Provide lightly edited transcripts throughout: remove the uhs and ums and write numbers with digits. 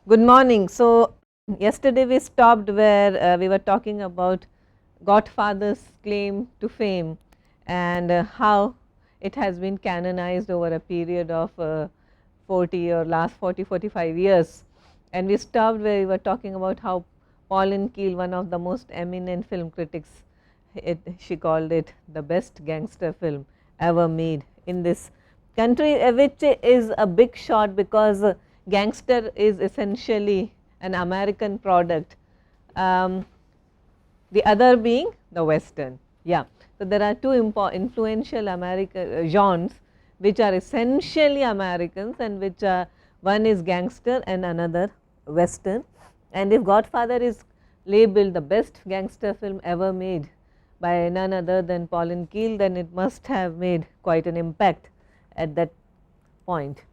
Good morning. So, yesterday we stopped where we were talking about Godfather's claim to fame and how it has been canonized over a period of 40 or last 45 years. And we stopped where we were talking about how Pauline Kael, one of the most eminent film critics, she called it the best gangster film ever made in this country, which is a big shot because gangster is essentially an American product, the other being the Western. Yeah. So, there are two influential American genres which are essentially Americans and which are, one is gangster and another Western. And if Godfather is labeled the best gangster film ever made by none other than Pauline Kael, then it must have made quite an impact at that point.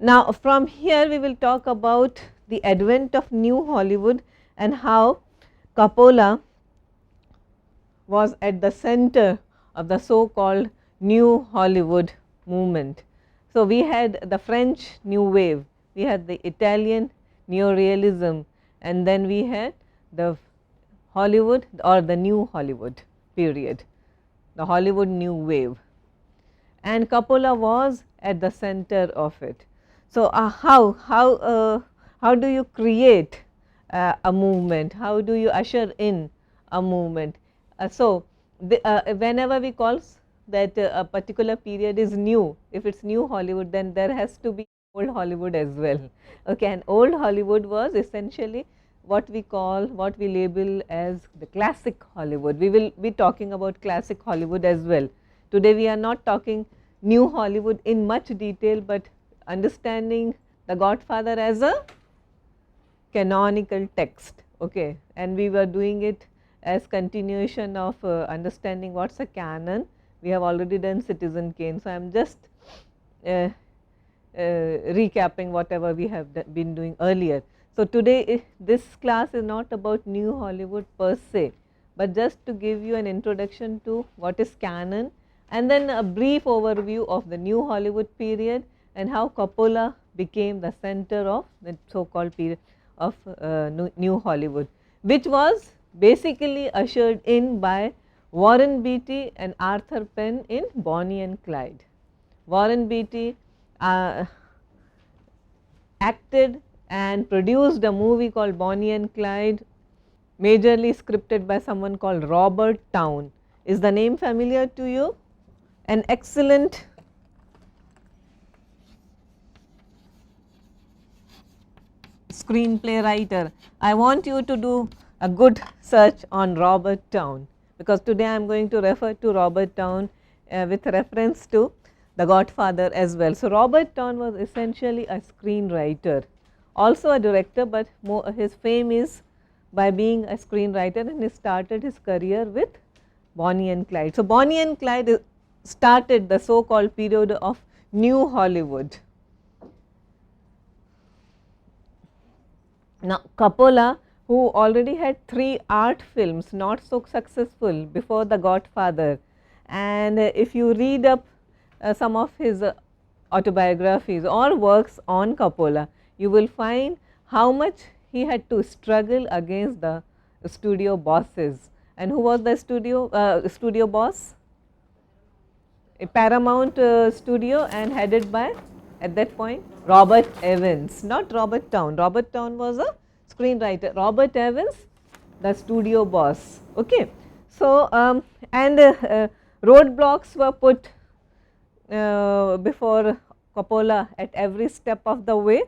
Now, from here we will talk about the advent of new Hollywood and how Coppola was at the center of the so called new Hollywood movement. So, we had the French new wave, we had the Italian neorealism, and then we had the Hollywood or the new Hollywood period, the Hollywood new wave, and Coppola was at the center of it. So, how do you create a movement? How do you usher in a movement? Whenever we call that a particular period is new, if it is new Hollywood, then there has to be old Hollywood as well. Okay, and old Hollywood was essentially what we call, what we label as the classic Hollywood. We will be talking about classic Hollywood as well. Today we are not talking new Hollywood in much detail, but understanding the Godfather as a canonical text. Okay, and we were doing it as continuation of understanding what is a canon. We have already done Citizen Kane. So, I am just recapping whatever we have been doing earlier. So, today this class is not about new Hollywood per se, but just to give you an introduction to what is canon and then a brief overview of the new Hollywood period and how Coppola became the center of the so called period of new Hollywood, which was basically ushered in by Warren Beatty and Arthur Penn in Bonnie and Clyde. Warren Beatty acted and produced a movie called Bonnie and Clyde, majorly scripted by someone called Robert Towne. Is the name familiar to you? An excellent screenplay writer. I want you to do a good search on Robert Towne, because today I am going to refer to Robert Towne with reference to the Godfather as well. So, Robert Towne was essentially a screenwriter, also a director, but his fame is by being a screenwriter, and he started his career with Bonnie and Clyde. So, Bonnie and Clyde started the so called period of new Hollywood. Now, Coppola, who already had 3 art films not so successful before the Godfather, and if you read up some of his autobiographies or works on Coppola, you will find how much he had to struggle against the studio bosses. And who was the studio boss? A Paramount studio, and headed by, at that point, Robert Evans, not Robert Towne. Robert Towne was a screenwriter. Robert Evans, the studio boss. Okay. So, roadblocks were put before Coppola at every step of the way.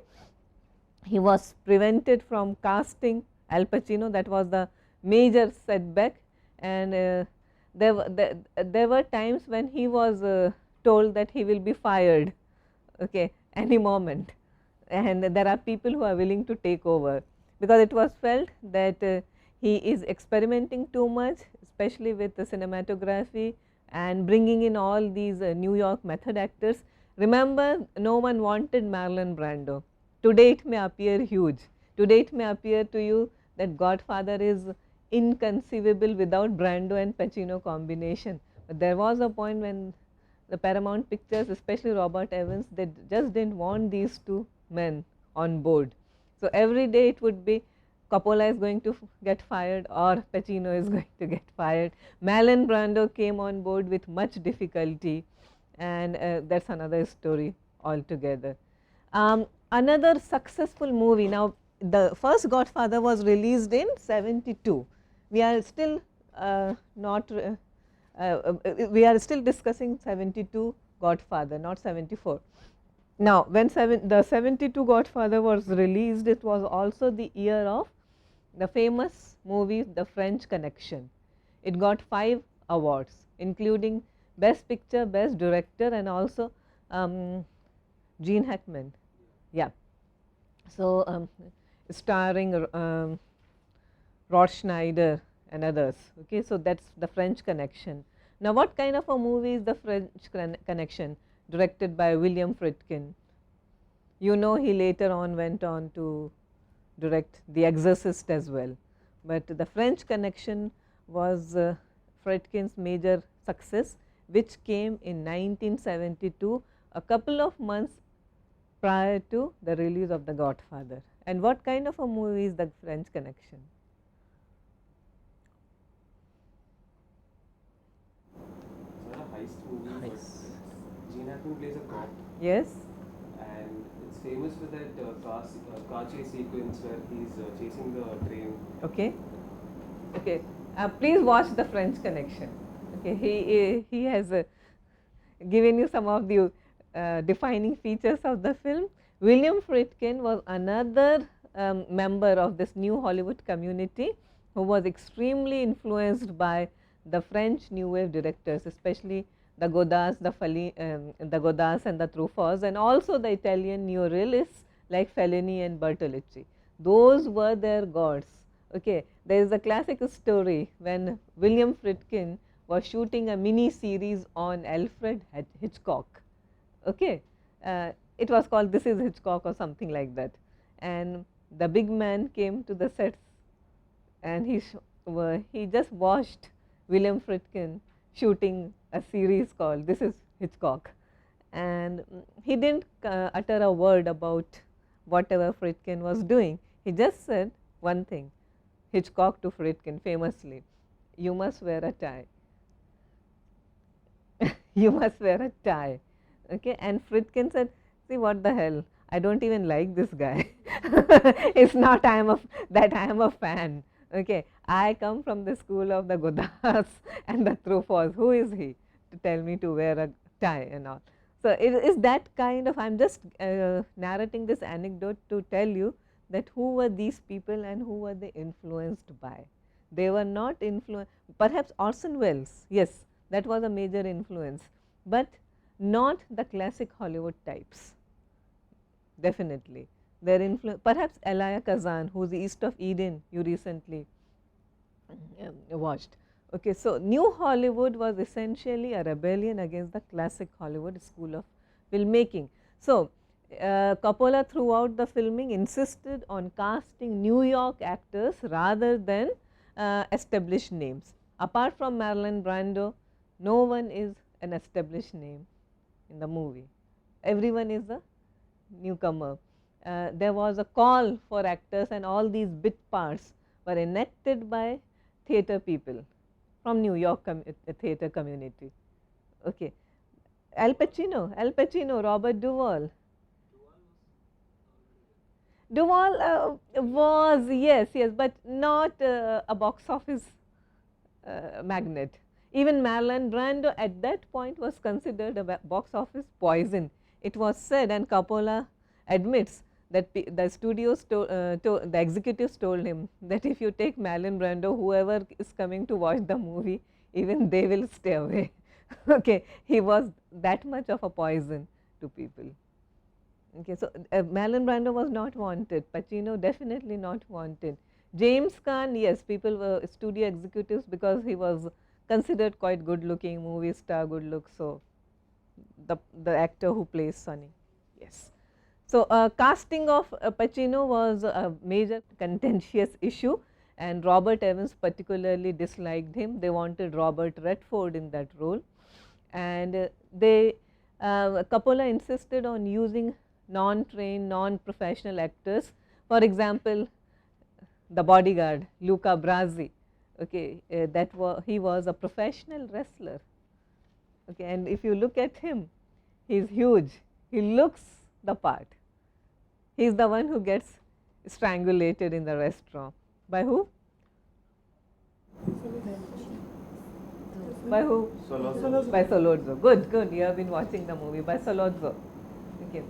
He was prevented from casting Al Pacino. That was the major setback, and there were times when he was told that he will be fired, okay, any moment, and there are people who are willing to take over, because it was felt that he is experimenting too much, especially with the cinematography and bringing in all these New York method actors. Remember, no one wanted Marlon Brando. Today it may appear huge. Today it may appear to you that Godfather is inconceivable without Brando and Pacino combination. But there was a point when the Paramount Pictures, especially Robert Evans, they just didn't want these two men on board. So, every day it would be Coppola is going to get fired or Pacino is going to get fired. Marlon Brando came on board with much difficulty, and that is another story altogether. Another successful movie, now the first Godfather was released in 72. We are still not, we are still discussing 72 Godfather, not 74. Now, when the 72 Godfather was released, it was also the year of the famous movie The French Connection. It got 5 awards, including Best Picture, Best Director, and also Gene Hackman. Yeah. So, starring Rod Schneider and others. Okay, so that's The French Connection. Now, what kind of a movie is The French Connection? Directed by William Friedkin. You know, he later on went on to direct The Exorcist as well. But The French Connection was Friedkin's major success, which came in 1972, a couple of months prior to the release of The Godfather. And what kind of a movie is The French Connection? It's not a heist movie, but Gene Hackman plays a cop. Yes. And it's famous for that car chase sequence where he's chasing the train. Okay. Okay. Please watch The French Connection. Okay. He has given you some of the defining features of the film. William Friedkin was another member of this new Hollywood community who was extremely influenced by the French new wave directors, especially the Godards, the Godards and the Truffauts, and also the Italian neorealists like Fellini and Bertolucci. Those were their gods. Okay. There is a classic story when William Friedkin was shooting a mini series on Alfred Hitchcock. Okay. It was called This is Hitchcock or something like that, and the big man came to the sets and he just watched William Friedkin shooting a series called This is Hitchcock, and he didn't utter a word about whatever Friedkin was doing. He just said one thing, Hitchcock to Friedkin famously, you must wear a tie. You must wear a tie. Okay. And Friedkin said, see, what the hell, I don't even like this guy. It's not I am a fan. Okay. I come from the school of the Godards and the Truffauts. Who is he to tell me to wear a tie and all? So, it is that kind of, I am just narrating this anecdote to tell you that who were these people and who were they influenced by. They were not influenced, perhaps Orson Welles, yes, that was a major influence, but not the classic Hollywood types, definitely. Their influence, perhaps Elia Kazan, who is East of Eden, you recently watched. Okay, so New Hollywood was essentially a rebellion against the classic Hollywood school of filmmaking. So, Coppola throughout the filming insisted on casting New York actors rather than established names. Apart from Marlon Brando, no one is an established name in the movie. Everyone is a newcomer. There was a call for actors, and all these bit parts were enacted by theatre people from New York theatre community. Okay. Al Pacino, Robert Duvall. Duvall was, yes, but not a box office magnet. Even Marlon Brando at that point was considered a box office poison. It was said, and Coppola admits, that the studios, the executives told him that if you take Marlon Brando, whoever is coming to watch the movie, even they will stay away. Okay, he was that much of a poison to people. Okay, so Marlon Brando was not wanted, Pacino definitely not wanted. James Caan, yes, people were studio executives because he was considered quite good looking, movie star, good look. So, the actor who plays Sonny, yes. So, casting of Pacino was a major contentious issue, and Robert Evans particularly disliked him. They wanted Robert Redford in that role, and Coppola insisted on using non-trained, non-professional actors For example, the bodyguard Luca Brasi, okay, he was a professional wrestler, okay, and if you look at him, he is huge, he looks the part. He is the one who gets strangulated in the restaurant. By who? By who? Solozzo. By Solozzo. Good, good. You have been watching the movie by Solozzo. Okay.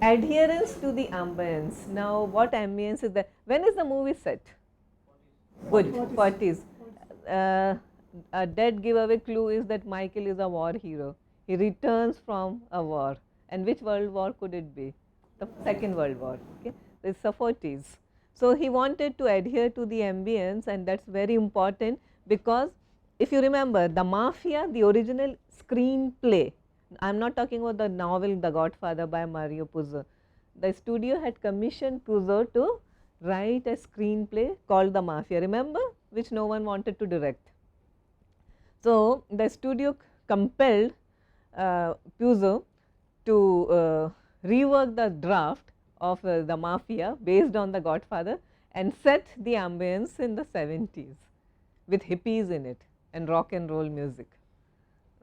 Adherence to the ambience. Now, what ambience is that? When is the movie set? Good, 40s. A dead giveaway clue is that Michael is a war hero. He returns from a war. And which world war could it be? The Second World War. Okay, it's the 40s. So he wanted to adhere to the ambience, and that's very important because if you remember the Mafia, the original screenplay. I'm not talking about the novel The Godfather by Mario Puzo. The studio had commissioned Puzo to write a screenplay called The Mafia, remember, which no one wanted to direct. So, the studio compelled Puzo to rework the draft of the Mafia based on the Godfather and set the ambience in the 70s with hippies in it and rock and roll music.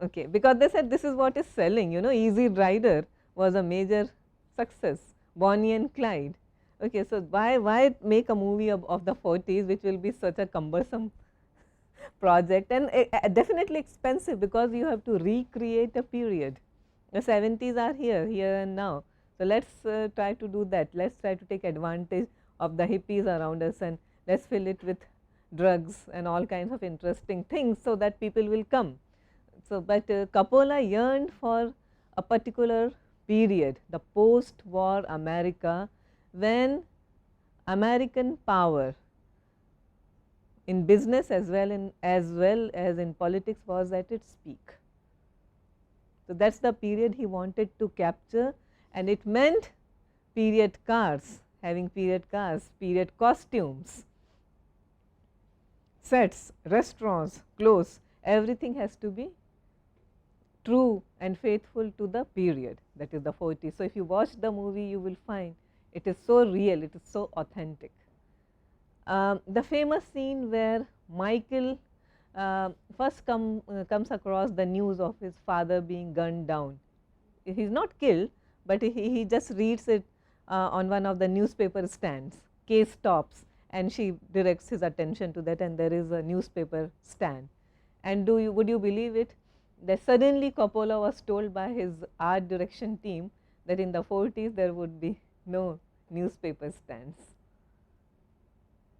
Okay, because they said this is what is selling, you know, Easy Rider was a major success, Bonnie and Clyde. Okay, so why make a movie of the 40s which will be such a cumbersome project and definitely expensive because you have to recreate a period. The 70s are here and now. So, let us try to do that. Let us try to take advantage of the hippies around us and let us fill it with drugs and all kinds of interesting things so that people will come. So, but Coppola yearned for a particular period, the post-war America, when American power in business as well as in politics was at its peak. So, that is the period he wanted to capture, and it meant period cars, having period cars, period costumes, sets, restaurants, clothes, everything has to be true and faithful to the period, that is the 40s. So, if you watch the movie, you will find it is so real, it is so authentic. The famous scene where Michael first comes across the news of his father being gunned down. He is not killed, but he just reads it on one of the newspaper stands. Case stops and she directs his attention to that, and there is a newspaper stand. And would you believe it, that suddenly Coppola was told by his art direction team that in the 40s there would be no newspaper stands.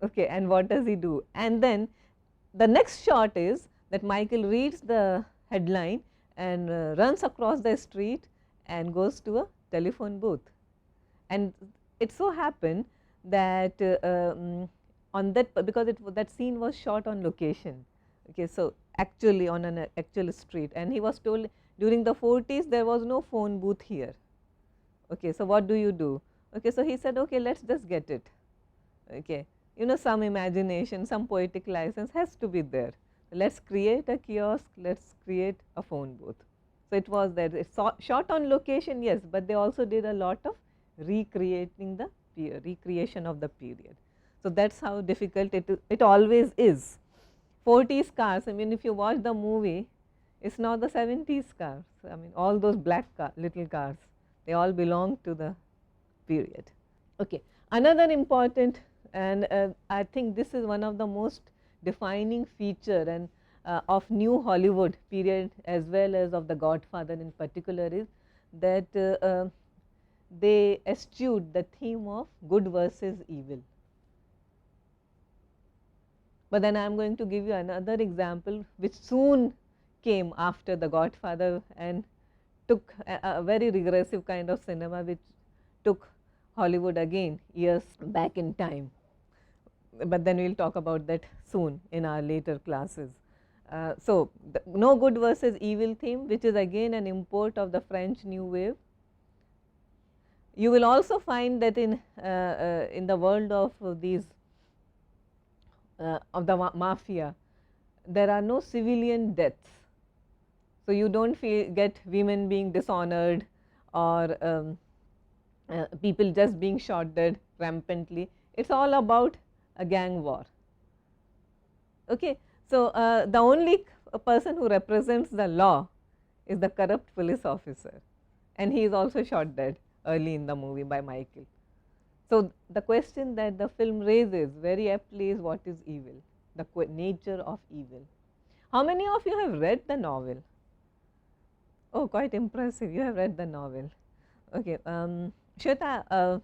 Okay, and what does he do? And then the next shot is that Michael reads the headline and runs across the street and goes to a telephone booth. And it so happened that on that, because that scene was shot on location. Okay, so actually on an actual street, and he was told during the 40s there was no phone booth here. Okay, so what do you do? Okay, so he said, okay, let's just get it. Okay, you know, some imagination, some poetic license has to be there. Let's create a kiosk, let's create a phone booth. So it was that it's shot on location, yes, but they also did a lot of recreating the recreation of the period. So that's how difficult it always is. 40s cars, I mean, if you watch the movie, it's not the 70s cars. I mean, all those black little cars, they all belong to the period. Okay. Another important, and I think this is one of the most defining feature and of new Hollywood period as well as of the Godfather in particular, is that they eschewed the theme of good versus evil. But then I am going to give you another example which soon came after the Godfather and took a very regressive kind of cinema which took Hollywood again years back in time. But then we will talk about that soon in our later classes. So, no good versus evil theme, which is again an import of the French New Wave. You will also find that in the world of these of the mafia, there are no civilian deaths. So, you do not get women being dishonored or people just being shot dead rampantly. It's all about a gang war. Okay. So, the only person who represents the law is the corrupt police officer, and he is also shot dead early in the movie by Michael. So, the question that the film raises very aptly is what is evil, the nature of evil. How many of you have read the novel? Oh, quite impressive, you have read the novel. Okay, Shweta,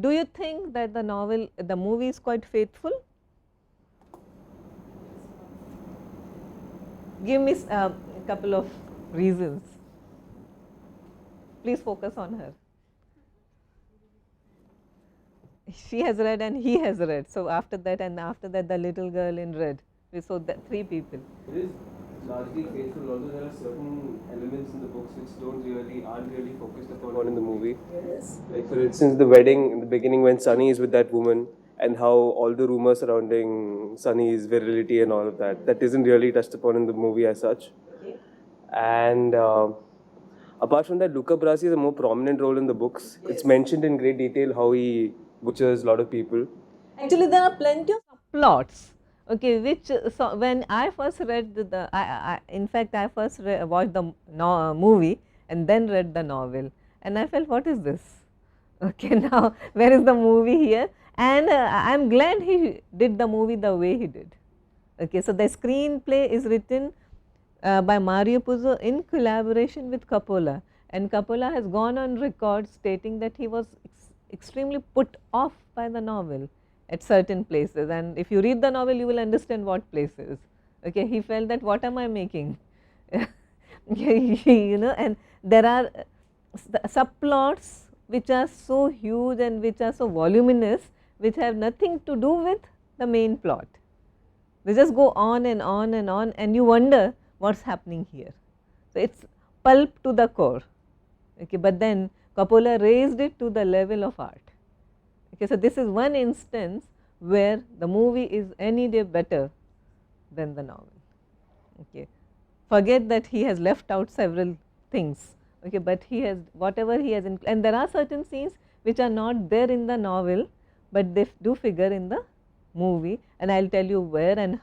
do you think that the movie is quite faithful? Give me a couple of reasons. Please focus on her. She has read and he has read. So, after that the little girl in red. So, the 3 people. It is largely faithful, although there are certain elements in the books which aren't really focused upon in the movie. Yes. Like for instance, the wedding in the beginning when Sunny is with that woman, and how all the rumors surrounding Sunny's virility and all of that isn't really touched upon in the movie as such. Okay. And apart from that, Luca Brasi has a more prominent role in the books. Yes. It's mentioned in great detail how he butchers a lot of people. Actually, there are plenty of plots. Okay, which so when I first read in fact, I first watched the movie and then read the novel, and I felt, what is this? Okay, now where is the movie here? And I am glad he did the movie the way he did. Okay, so the screenplay is written by Mario Puzo in collaboration with Coppola, and Coppola has gone on record stating that he was extremely put off by the novel at certain places, and if you read the novel you will understand what places. Okay, he felt that what am I making? You know, and there are subplots which are so huge and which are so voluminous, which have nothing to do with the main plot. They just go on and on and on, and you wonder what is happening here. So, it is pulp to the core, okay, but then Coppola raised it to the level of art. Okay, so, this is one instance where the movie is any day better than the novel. Okay. Forget that he has left out several things, okay, but he has whatever he has and there are certain scenes which are not there in the novel, but they do figure in the movie, and I will tell you where, and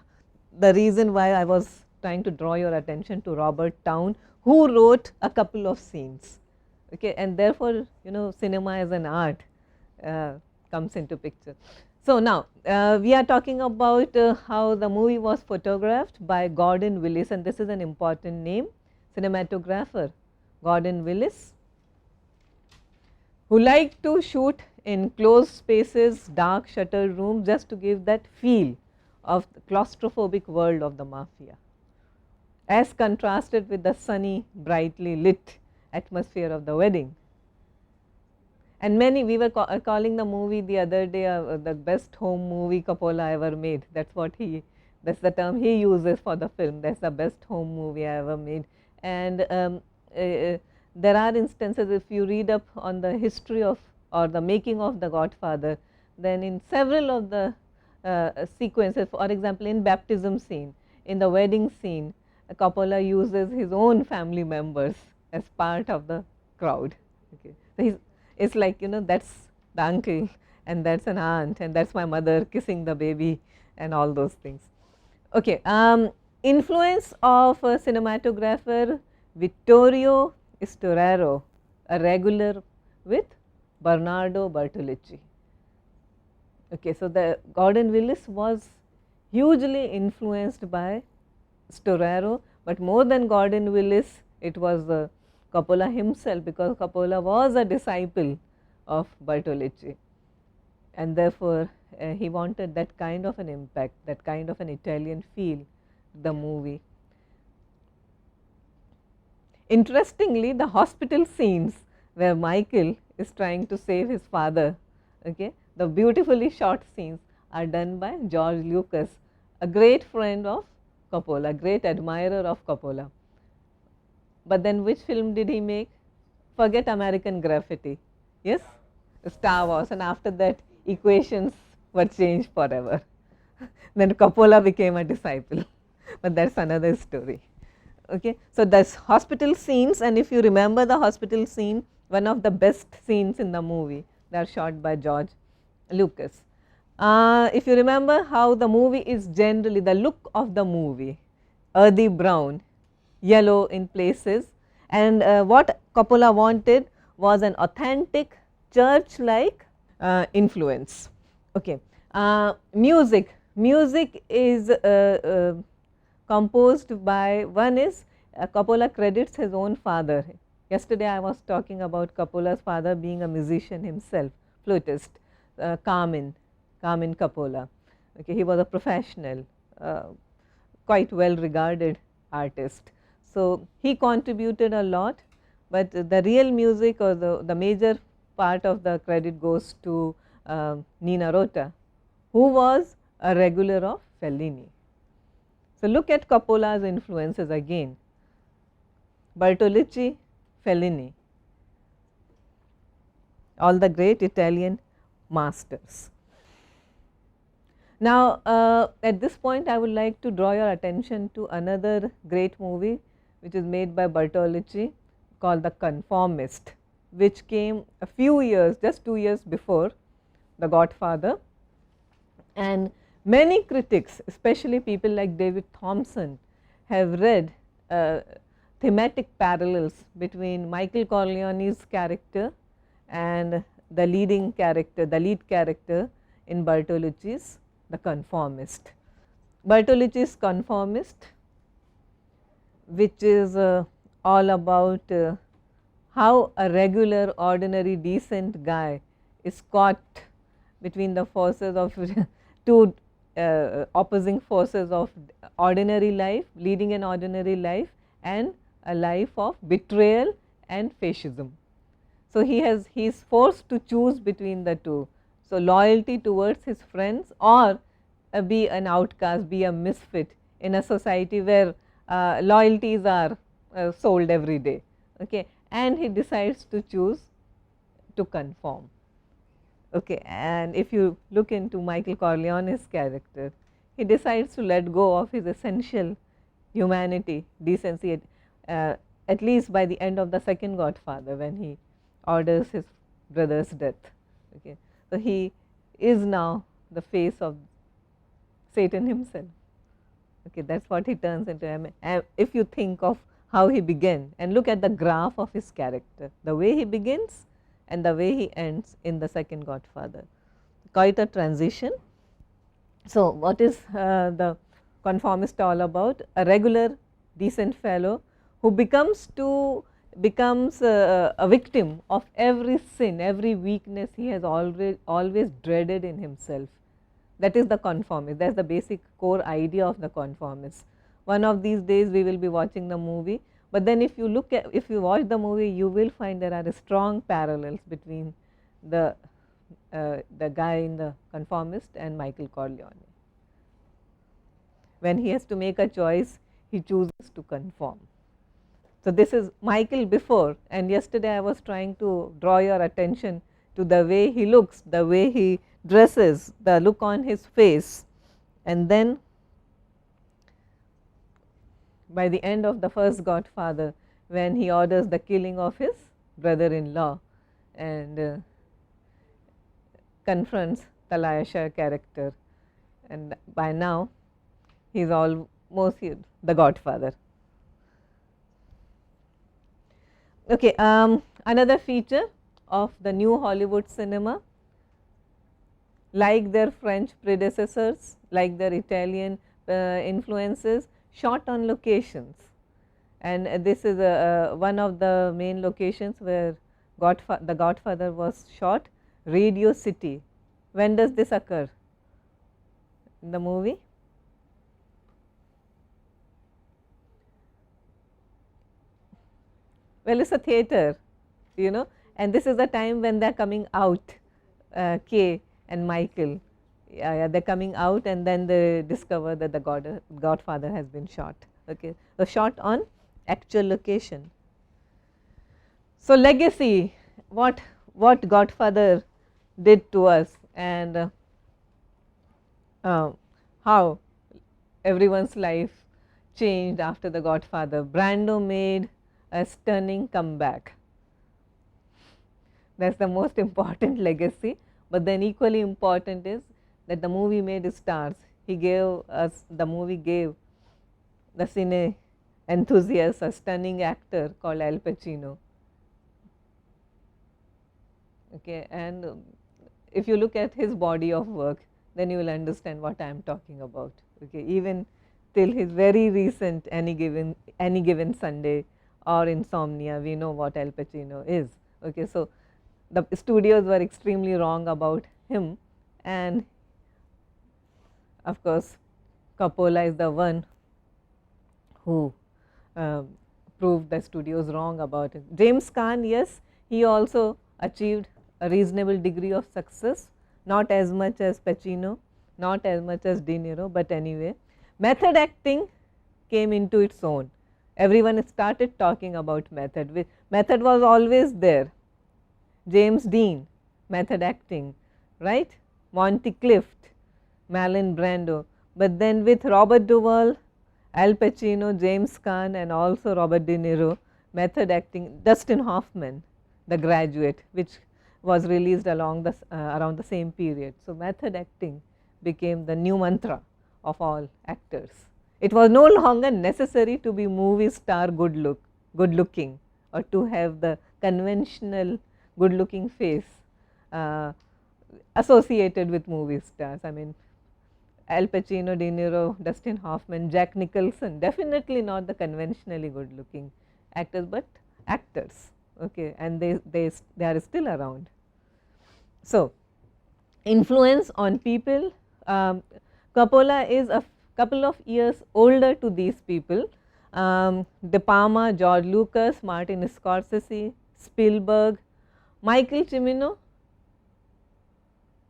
the reason why I was trying to draw your attention to Robert Town, who wrote a couple of scenes. Okay, and therefore, you know, cinema as an art comes into picture. So, now we are talking about how the movie was photographed by Gordon Willis, and this is an important name, cinematographer Gordon Willis, who liked to shoot in closed spaces, dark shuttered rooms, just to give that feel of the claustrophobic world of the mafia, as contrasted with the sunny, brightly lit atmosphere of the wedding. And many, we were calling the movie the other day the best home movie Coppola ever made. That's what that's the term he uses for the film. That's the best home movie I ever made. And there are instances, if you read up on the history of or the making of the Godfather, then in several of the sequences, for example, in baptism scene, in the wedding scene, Coppola uses his own family members as part of the crowd. Okay. So, it's like, you know, that's the uncle and that's an aunt and that's my mother kissing the baby and all those things. Okay. Influence of cinematographer Vittorio Storaro, a regular with Bernardo Bertolucci. Okay, so the Gordon Willis was hugely influenced by Storaro, but more than Gordon Willis, it was Coppola himself, because Coppola was a disciple of Bertolucci, and therefore he wanted that kind of an impact, that kind of an Italian feel to the movie. Interestingly, the hospital scenes where Michael is trying to save his father, okay, the beautifully shot scenes are done by George Lucas, a great friend of Coppola, great admirer of Coppola. But then which film did he make? Forget American Graffiti, yes, Star Wars, and after that equations were changed forever. Then Coppola became a disciple, but that is another story. Okay. So, this hospital scenes, and if you remember the hospital scene one of the best scenes in the movie. They are shot by George Lucas. If you remember how the movie is generally, the look of the movie, earthy brown, yellow in places, and what Coppola wanted was an authentic church-like influence. Okay. Music is composed by, one is Coppola credits his own father. Yesterday I was talking about Coppola's father being a musician himself, flutist, Carmine Coppola. Okay, he was a professional, quite well regarded artist. So he contributed a lot, but the real music or the major part of the credit goes to Nina Rota, who was a regular of Fellini. So look at Coppola's influences again: Bertolucci, Fellini, all the great Italian masters. Now, at this point I would like to draw your attention to another great movie which is made by Bertolucci, called The Conformist, which came a few years, just 2 years before The Godfather. And many critics, especially people like David Thompson, have read thematic parallels between Michael Corleone's character and the lead character in Bertolucci's The Conformist. Bertolucci's Conformist, which is all about how a regular, ordinary, decent guy is caught between the forces of two opposing forces of ordinary life, leading an ordinary life, and a life of betrayal and fascism. So he is forced to choose between the two. So loyalty towards his friends, or be an outcast, be a misfit in a society where loyalties are sold every day. Okay, and he decides to choose to conform. Okay, and if you look into Michael Corleone's character, he decides to let go of his essential humanity, decency, at least by the end of the second Godfather, when he orders his brother's death. Okay, so he is now the face of Satan himself. Okay, that's what he turns into. If you think of how he began and look at the graph of his character, the way he begins and the way he ends in the second Godfather, quite a transition. So what is the Conformist all about? A regular, decent fellow who becomes a victim of every sin, every weakness he has always dreaded in himself. That is the Conformist. That is the basic core idea of the Conformist. One of these days we will be watching the movie, but then if you watch the movie, you will find there are strong parallels between the guy in the Conformist and Michael Corleone. When he has to make a choice, he chooses to conform. So this is Michael before, and yesterday I was trying to draw your attention to the way he looks, the way he dresses, the look on his face, and then by the end of the first Godfather, when he orders the killing of his brother-in-law and confronts Talayasha character, and by now he is almost the Godfather. Okay, another feature of the new Hollywood cinema, like their French predecessors, like their Italian influences, shot on locations. And this is one of the main locations where the Godfather was shot, Radio City. When does this occur in the movie? Well, it's a theater, you know, and this is the time when they are coming out, Kay and Michael. Yeah, they're coming out, and then they discover that the Godfather has been shot. Okay, so shot on actual location. So legacy, what Godfather did to us, and how everyone's life changed after the Godfather. Brando made a stunning comeback. That is the most important legacy, but then equally important is that the movie made stars. He gave us, the movie gave the cine enthusiasts a stunning actor called Al Pacino. Okay, and if you look at his body of work, then you will understand what I am talking about. Okay, even till his very recent Any Given Sunday or Insomnia, we know what Al Pacino is. Okay, so the studios were extremely wrong about him, and of course Coppola is the one who proved the studios wrong about it. James Caan, yes, he also achieved a reasonable degree of success, not as much as Pacino, not as much as De Niro, but anyway. Method acting came into its own. Everyone started talking about method. Method was always there. James Dean, method acting, right? Monty Clift, Marlon Brando. But then with Robert Duvall, Al Pacino, James Caan, and also Robert De Niro, method acting, Dustin Hoffman, The Graduate, which was released around the same period. So, method acting became the new mantra of all actors. It was no longer necessary to be movie star good looking, or to have the conventional good looking face associated with movie stars. I mean, Al Pacino, De Niro, Dustin Hoffman, Jack Nicholson, definitely not the conventionally good looking actors, but actors, okay, and they are still around. So, influence on people, Coppola is a couple of years older to these people, De Palma, George Lucas, Martin Scorsese, Spielberg, Michael Cimino.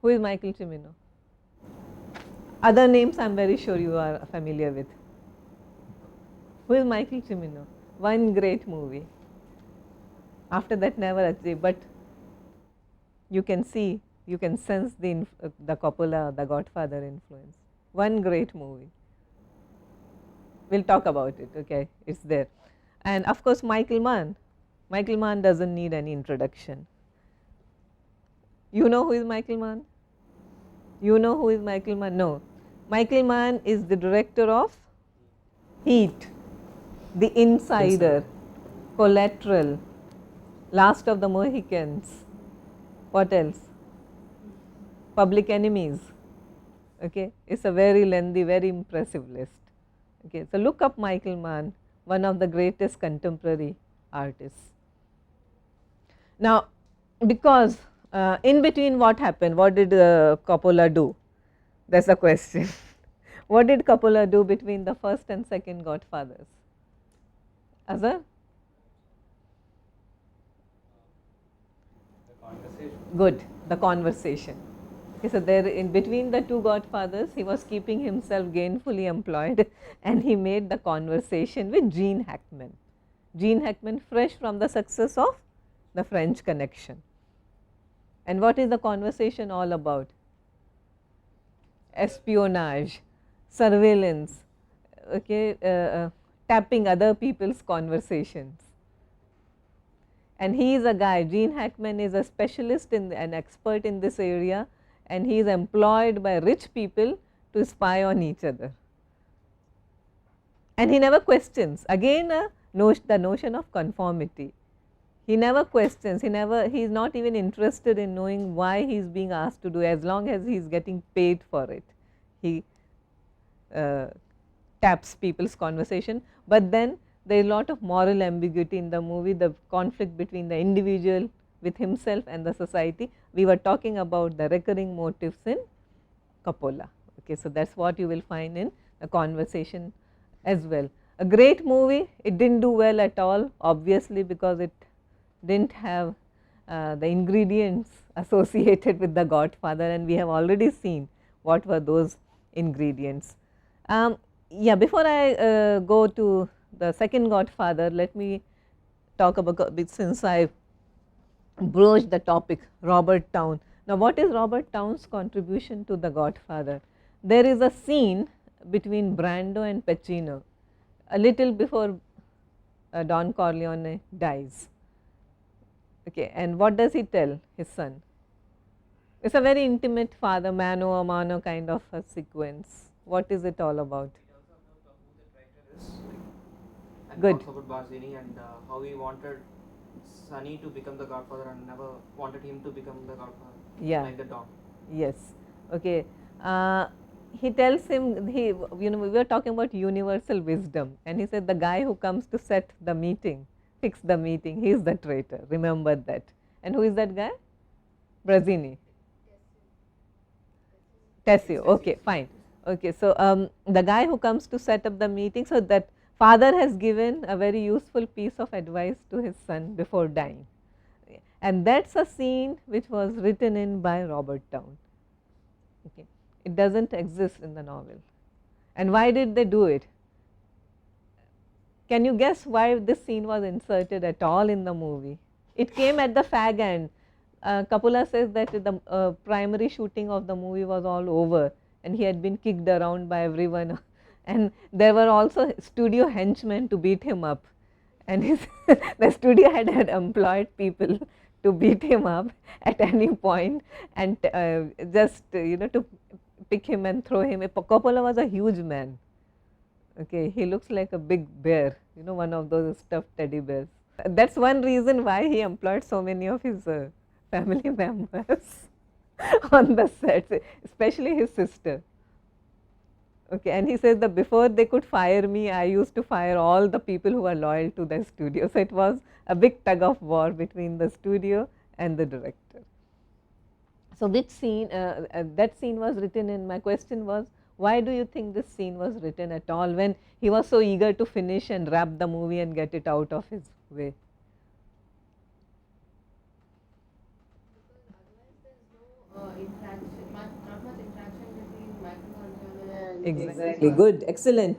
Who is Michael Cimino? Other names I am very sure you are familiar with. Who is Michael Cimino? One great movie. After that never achieved, but you can see, you can sense the Coppola, the Godfather influence. One great movie. We will talk about it, okay, it is there. And of course Michael Mann. Michael Mann does not need any introduction. You know who is Michael Mann? You know who is Michael Mann? No. Michael Mann is the director of Heat, The Insider, Collateral, Last of the Mohicans. What else? Public Enemies. Okay, it's a very lengthy, very impressive list. Okay, so look up Michael Mann, one of the greatest contemporary artists. Now, because in between what happened? What did Coppola do? That is a question. What did Coppola do between the first and second Godfathers? Azhar? The conversation. Good, the conversation. Okay, so there in between the two Godfathers, he was keeping himself gainfully employed and he made the conversation with Gene Hackman. Gene Hackman, fresh from the success of The French Connection. And what is the conversation all about? Espionage, surveillance, okay, tapping other people's conversations. And he is a guy, Gene Hackman is a specialist in an expert in this area, and he is employed by rich people to spy on each other. And he never questions, again the notion of conformity. He never questions, he is not even interested in knowing why he is being asked to do, as long as he is getting paid for it. He taps people's conversation, but then there is a lot of moral ambiguity in the movie, the conflict between the individual with himself and the society. We were talking about the recurring motifs in Coppola. Okay, so that is what you will find in the conversation as well. A great movie, it did not do well at all, obviously, because it did not have the ingredients associated with the Godfather, and we have already seen what were those ingredients. Yeah, before I go to the second Godfather, let me talk about, since I broached the topic, Robert Towne. Now, what is Robert Towne's contribution to the Godfather? There is a scene between Brando and Pacino a little before Don Corleone dies. Okay, and what does he tell his son? It's a very intimate father, mano a mano kind of a sequence. What is it all about? We also know who the writer is, and Good. talks about Barzini and how he wanted Sonny to become the Godfather and never wanted him to become the Godfather. Yeah. Like the dog. Yes. Okay. He tells him, we were talking about universal wisdom, and he said the guy who comes to set the meeting, fix the meeting, he is the traitor. Remember that. And who is that guy? Brazzini. Tessio. Okay, fine. Okay, so the guy who comes to set up the meeting, so that father has given a very useful piece of advice to his son before dying. And that's a scene which was written in by Robert Town. Okay. It doesn't exist in the novel. And why did they do it? Can you guess why this scene was inserted at all in the movie? It came at the fag end. Kapula says that the primary shooting of the movie was all over and he had been kicked around by everyone. And there were also studio henchmen to beat him up. And the studio had employed people to beat him up at any point and just to pick him and throw him. Coppola was a huge man. Okay, he looks like a big bear, one of those stuffed teddy bears. That's one reason why he employed so many of his family members on the sets, especially his sister. Okay, and he says that before they could fire me, I used to fire all the people who were loyal to the studio. So it was a big tug of war between the studio and the director. So which scene, that scene was written in, my question was, why do you think this scene was written at all when he was so eager to finish and wrap the movie and get it out of his way? Exactly, good, excellent.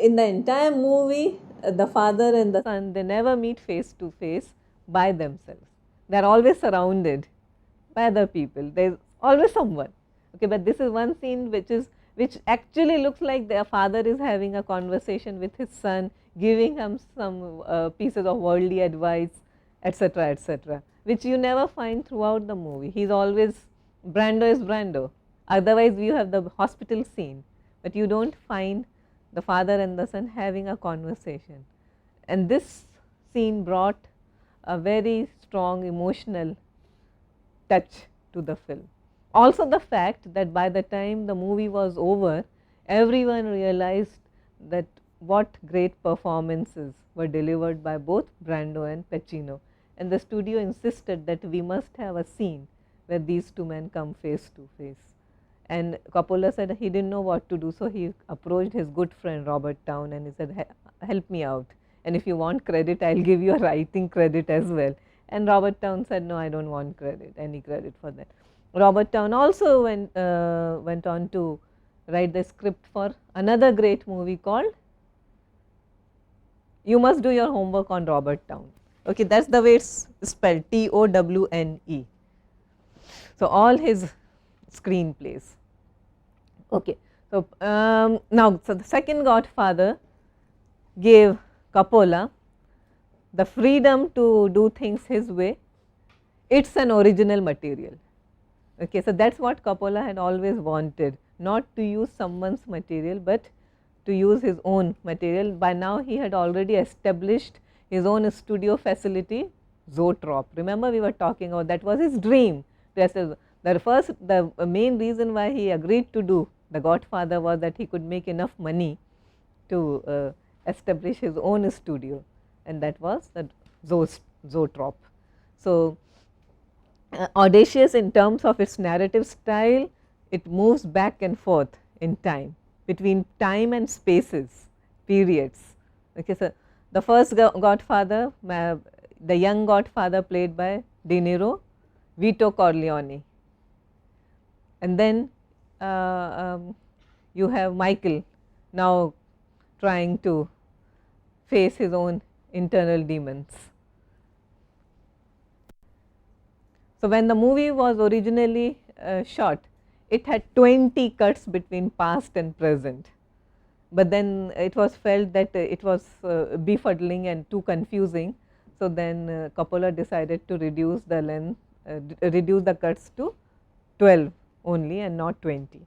In the entire movie, the father and the son, they never meet face to face by themselves. They are always surrounded by other people. There is always someone. Okay, but this is one scene which actually looks like their father is having a conversation with his son, giving him some pieces of worldly advice, etc., etc., which you never find throughout the movie. He is always, Brando is Brando. Otherwise, you have the hospital scene, but you don't find the father and the son having a conversation. And this scene brought a very strong emotional touch to the film. Also the fact that by the time the movie was over, everyone realized that what great performances were delivered by both Brando and Pacino, and the studio insisted that we must have a scene where these two men come face to face. And Coppola said he didn't know what to do, so he approached his good friend Robert Town and he said, help me out, and if you want credit, I'll give you a writing credit as well. And Robert Town said, no, I don't want any credit for that. Robert Town also went on to write the script for another great movie called, you must do your homework on Robert Town. Okay, that's the way it's spelled, Towne. So all his screenplays. Okay, so now, so the second Godfather gave Coppola the freedom to do things his way. It's an original material. Okay, so that's what Coppola had always wanted, not to use someone's material, but to use his own material. By now, he had already established his own studio facility, Zoetrope. Remember, we were talking about that was his dream. The main reason why he agreed to do The Godfather was that he could make enough money to establish his own studio, and that was the Zoetrope. So, audacious in terms of its narrative style, it moves back and forth in time, between time and spaces, periods. Okay, so the first Godfather, the young Godfather played by De Niro, Vito Corleone. And then you have Michael now trying to face his own internal demons. So, when the movie was originally shot, it had 20 cuts between past and present, but then it was felt that it was befuddling and too confusing. So then Coppola decided to reduce the length, reduce the cuts to 12 only and not 20.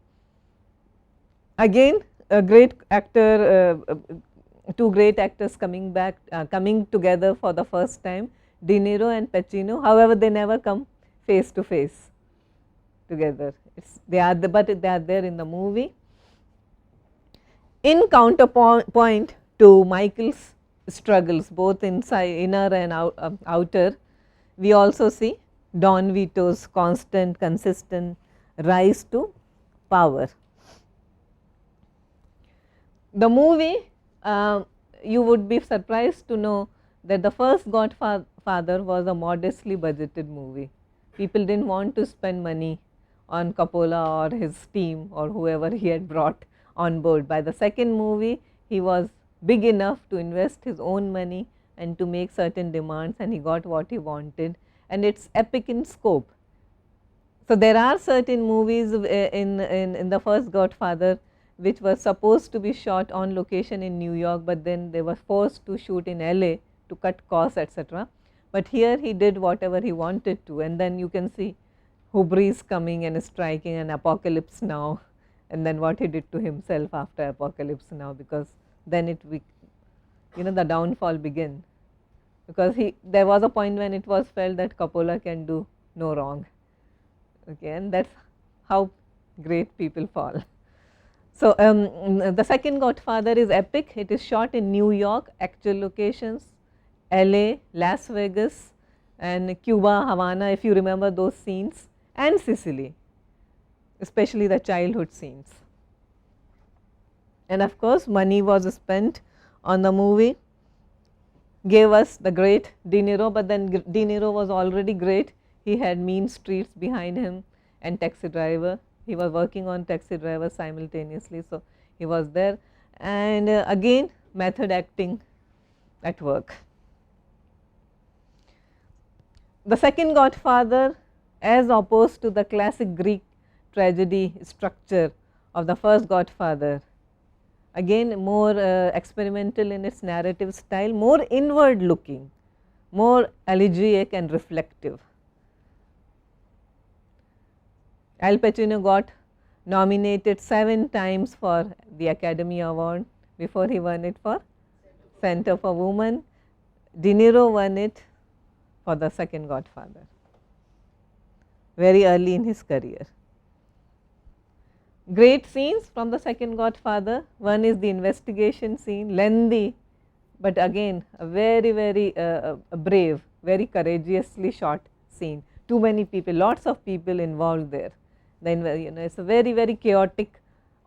Again a great actor, two great actors coming back, coming together for the first time, De Niro and Pacino. However, they never come face to face together. They are but they are there in the movie. In counterpoint to Michael's struggles, both inside, inner and outer, we also see Don Vito's constant, consistent rise to power. The movie, you would be surprised to know that the first Godfather was a modestly budgeted movie. People didn't want to spend money on Coppola or his team or whoever he had brought on board. By the second movie, he was big enough to invest his own money and to make certain demands, and he got what he wanted, and it's epic in scope. So there are certain movies in the first Godfather which were supposed to be shot on location in New York, but then they were forced to shoot in LA to cut costs, etc. But here he did whatever he wanted to, and then you can see hubris coming and striking an Apocalypse Now, and then what he did to himself after Apocalypse Now, because then the downfall began, because there was a point when it was felt that Coppola can do no wrong, okay, and that's how great people fall. So the second Godfather is epic. It is shot in New York, actual locations, LA, Las Vegas, and Cuba, Havana, if you remember those scenes, and Sicily, especially the childhood scenes. And of course, money was spent on the movie, gave us the great De Niro, but then De Niro was already great. He had Mean Streets behind him and Taxi Driver. He was working on Taxi Driver simultaneously, so he was there, and again method acting at work. The second Godfather, as opposed to the classic Greek tragedy structure of the first Godfather, again more experimental in its narrative style, more inward looking, more elegiac and reflective. Al Pacino got nominated 7 times for the Academy Award before he won it for Scent of a Woman. De Niro won it for the second Godfather, very early in his career. Great scenes from the second Godfather. One is the investigation scene, lengthy, but again a very, very brave, very courageously shot scene. Too many people, lots of people involved there. Then it's a very, very chaotic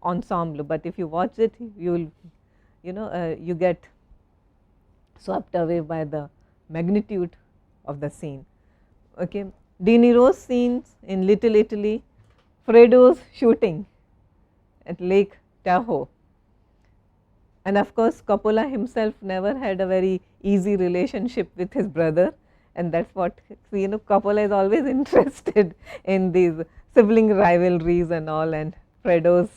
ensemble, but if you watch it, you will you get swept away by the magnitude of the scene. Okay. De Niro's scenes in Little Italy, Fredo's shooting at Lake Tahoe, and of course Coppola himself never had a very easy relationship with his brother, and that's what Coppola is always interested in these sibling rivalries and all, and Fredo's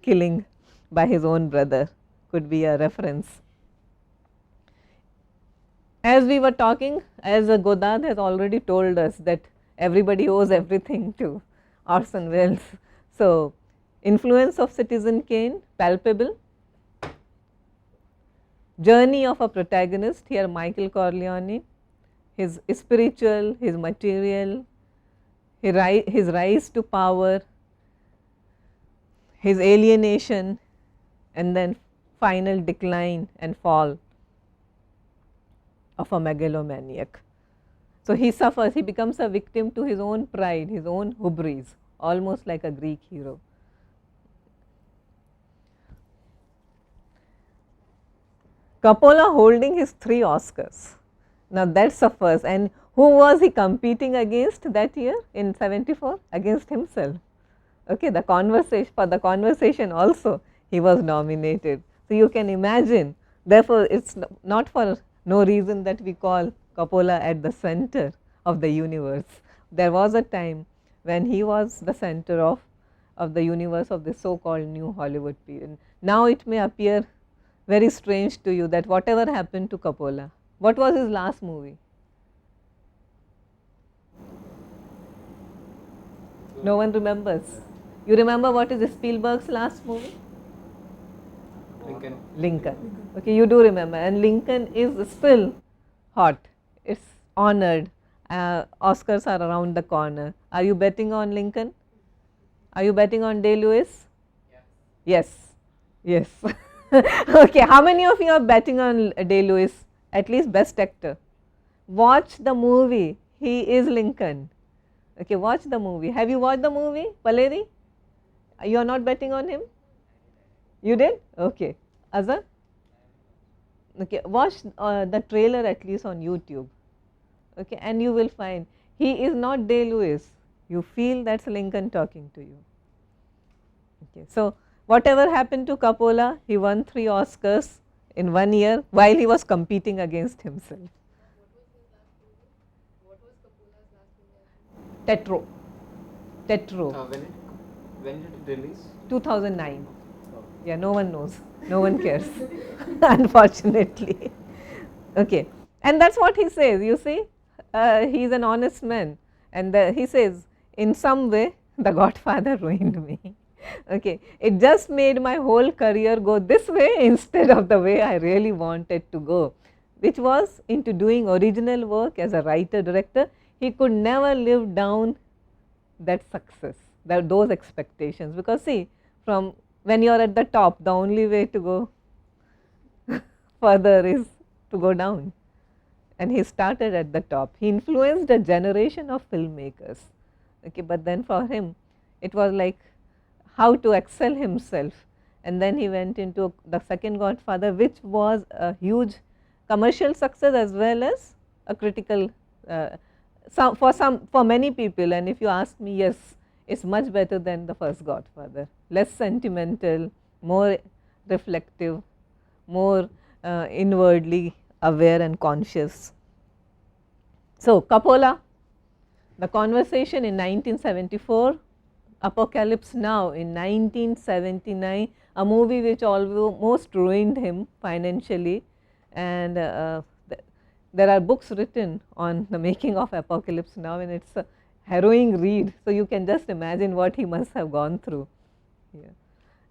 killing by his own brother could be a reference. As we were talking, as Godard has already told us that everybody owes everything to Orson Welles. So, influence of Citizen Kane palpable. Journey of a protagonist, here Michael Corleone, his spiritual, his material, his rise to power, his alienation, and then final decline and fall of a megalomaniac. So, he suffers, he becomes a victim to his own pride, his own hubris, almost like a Greek hero. Coppola holding his 3 Oscars. Now, that's a first. And who was he competing against that year in 74? Against himself. Okay, the conversation, for the conversation also he was nominated. So, you can imagine, therefore, it's not for no reason that we call Coppola at the center of the universe. There was a time when he was the center of the universe of the so called new Hollywood period. Now, it may appear very strange to you that whatever happened to Coppola, What was his last movie? No one remembers. You remember what is Spielberg's last movie? Lincoln. Lincoln. Okay, you do remember, and Lincoln is still hot. It's honored. Oscars are around the corner. Are you betting on Lincoln? Are you betting on Day-Lewis? Yes. Yes. Okay, how many of you are betting on Day-Lewis? At least best actor. Watch the movie. He is Lincoln. Okay, watch the movie. Have you watched the movie, Valeri? You are not betting on him? You did? Okay. Azhar? Okay, watch the trailer at least on YouTube. Okay, and you will find he is not Day-Lewis. You feel that's Lincoln talking to you. Okay, so whatever happened to Coppola, he won 3 Oscars in 1 year while he was competing against himself. Tetro. Tetro. When did it release? 2009. Yeah, no one knows. No one cares. Unfortunately. Okay. And that's what he says. You see, he's an honest man. And he says, in some way, The Godfather ruined me. Okay. It just made my whole career go this way instead of the way I really wanted to go, which was into doing original work as a writer director. He could never live down that success, those expectations, because see, from when you are at the top, the only way to go further is to go down. And he started at the top. He influenced a generation of filmmakers. Okay, but then for him, it was like how to excel himself. And then he went into the second Godfather, which was a huge commercial success as well as a critical for many people. And if you ask me, yes, it's much better than the first Godfather. Less sentimental, more reflective, more inwardly aware and conscious. So, Coppola, The Conversation in 1974, Apocalypse Now in 1979, a movie which almost ruined him financially, and there are books written on the making of Apocalypse Now, and it's a harrowing read. So, you can just imagine what he must have gone through. Yeah.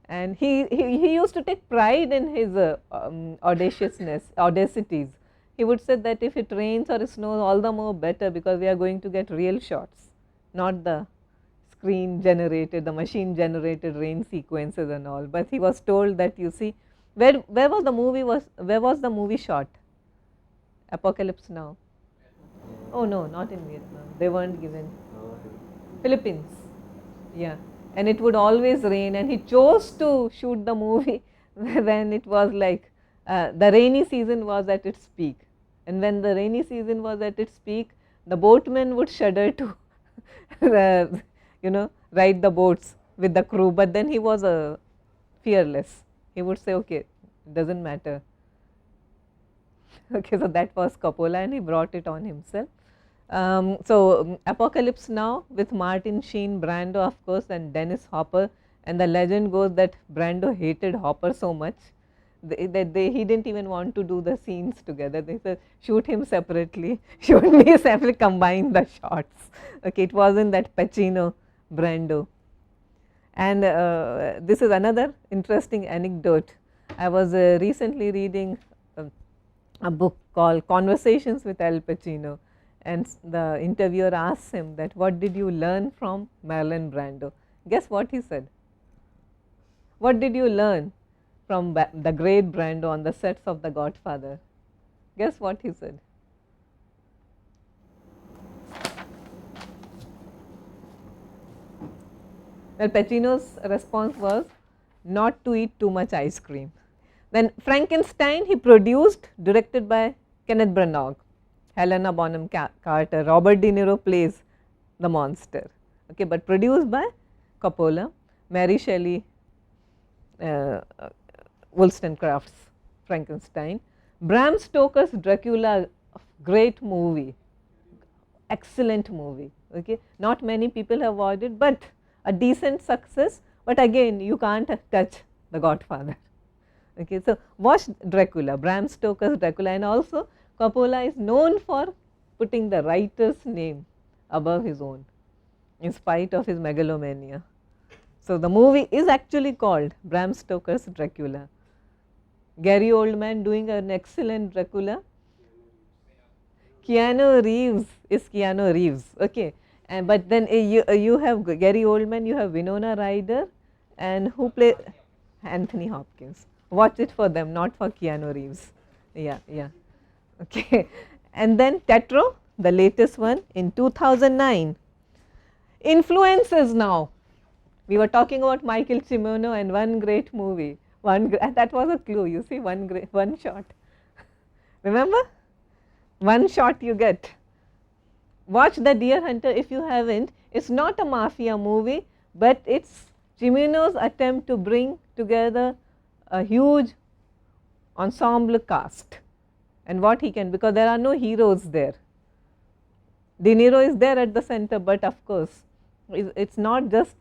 And he used to take pride in his audacities. He would say that if it rains or snows, all the more better, because we are going to get real shots, not the screen generated, the machine generated rain sequences and all. But he was told that, you see, where was the movie shot? Apocalypse Now. Oh no, not in Vietnam. They weren't given. Philippines. Yeah. And it would always rain, and he chose to shoot the movie when it was like the rainy season was at its peak. And when the rainy season was at its peak, the boatmen would shudder to ride the boats with the crew. But then he was fearless. He would say, okay, it doesn't matter. Okay, so that was Coppola, and he brought it on himself. Apocalypse Now with Martin Sheen, Brando of course, and Dennis Hopper, and the legend goes that Brando hated Hopper so much that he didn't even want to do the scenes together. They said, shoot him separately, shoot me separately, combine the shots. Okay, it wasn't that Pacino Brando. And this is another interesting anecdote. I was recently reading a book called Conversations with Al Pacino, and the interviewer asks him that, what did you learn from Marlon Brando? Guess what he said? What did you learn from the great Brando on the sets of The Godfather? Guess what he said? Well, Pacino's response was not to eat too much ice cream. Then Frankenstein, he produced, directed by Kenneth Branagh. Helena Bonham Carter, Robert De Niro plays the monster, okay, but produced by Coppola, Mary Shelley, Wollstonecraft's Frankenstein. Bram Stoker's Dracula, great movie, excellent movie, okay. Not many people have watched it, but a decent success, but again you can't touch The Godfather. Okay, so watch Dracula, Bram Stoker's Dracula, and also Coppola is known for putting the writer's name above his own, in spite of his megalomania. So, the movie is actually called Bram Stoker's Dracula. Gary Oldman doing an excellent Dracula. Keanu Reeves is Keanu Reeves, okay. And but then you have Gary Oldman, you have Winona Ryder, and who play Anthony Hopkins. Watch it for them, not for Keanu Reeves. Yeah, yeah, okay. And then Tetro, the latest one in 2009. Influences now. We were talking about Michael Cimino and one great movie. That was a clue. You see, one shot. Remember, one shot you get. Watch The Deer Hunter if you haven't. It's not a mafia movie, but it's Cimino's attempt to bring together a huge ensemble cast, and what he can, because there are no heroes there. De Niro is there at the center, but of course, it's not just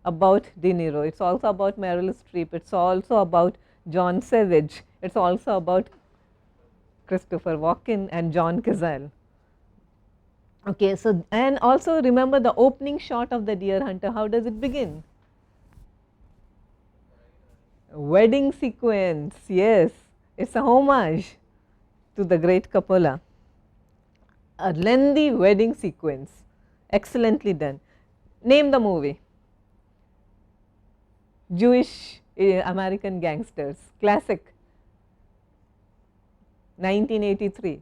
about De Niro, it's also about Meryl Streep, it's also about John Savage, it's also about Christopher Walken and John Cazale. Okay, so and also remember the opening shot of The Deer Hunter, how does it begin? Wedding sequence, yes, it's a homage to the great Coppola. A lengthy wedding sequence, excellently done. Name the movie. Jewish American Gangsters, classic, 1983.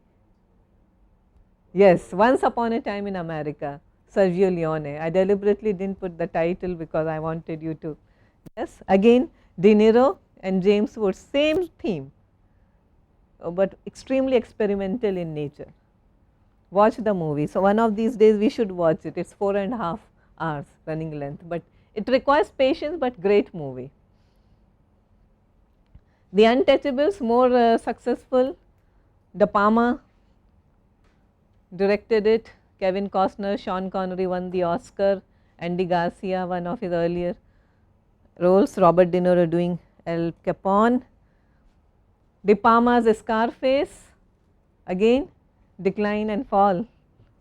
Yes, Once Upon a Time in America, Sergio Leone. I deliberately didn't put the title because I wanted you to. Yes, again De Niro and James Woods, same theme, but extremely experimental in nature. Watch the movie. So, one of these days we should watch it. It's 4.5 hours running length, but it requires patience, but great movie. The Untouchables, more successful. De Palma directed it. Kevin Costner, Sean Connery won the Oscar. Andy Garcia, one of his earlier roles. Robert De Niro doing El Capone. De Palma's Scarface, again decline and fall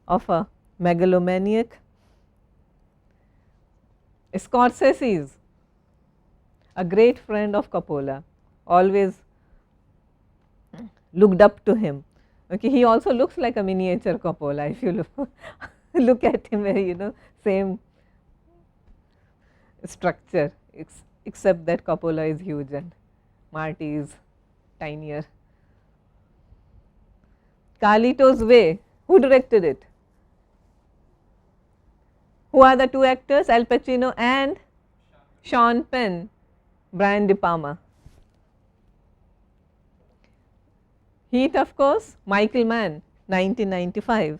of a megalomaniac. Scorsese's, a great friend of Coppola, always looked up to him. Okay, he also looks like a miniature Coppola if you look at him, same structure, except that Coppola is huge and Marty is tinier. Carlito's Way, who directed it? Who are the two actors? Al Pacino and Sean Penn, Brian De Palma. Heat, of course, Michael Mann, 1995.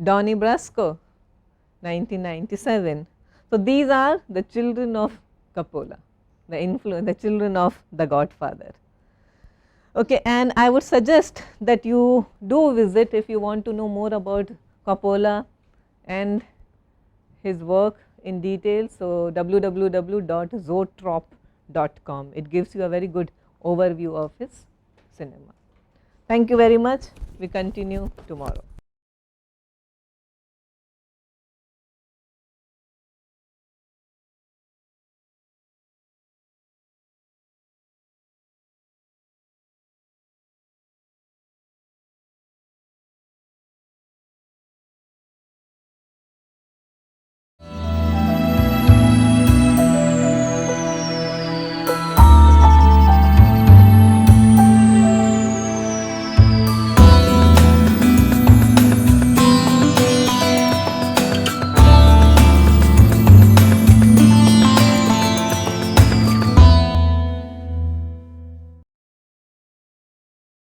Donnie Brasco, 1997. So, these are the children of Coppola, the children of the Godfather. Okay, and I would suggest that you do visit if you want to know more about Coppola and his work in detail. So, www.zoetrope.com. It gives you a very good overview of his cinema. Thank you very much. We continue tomorrow.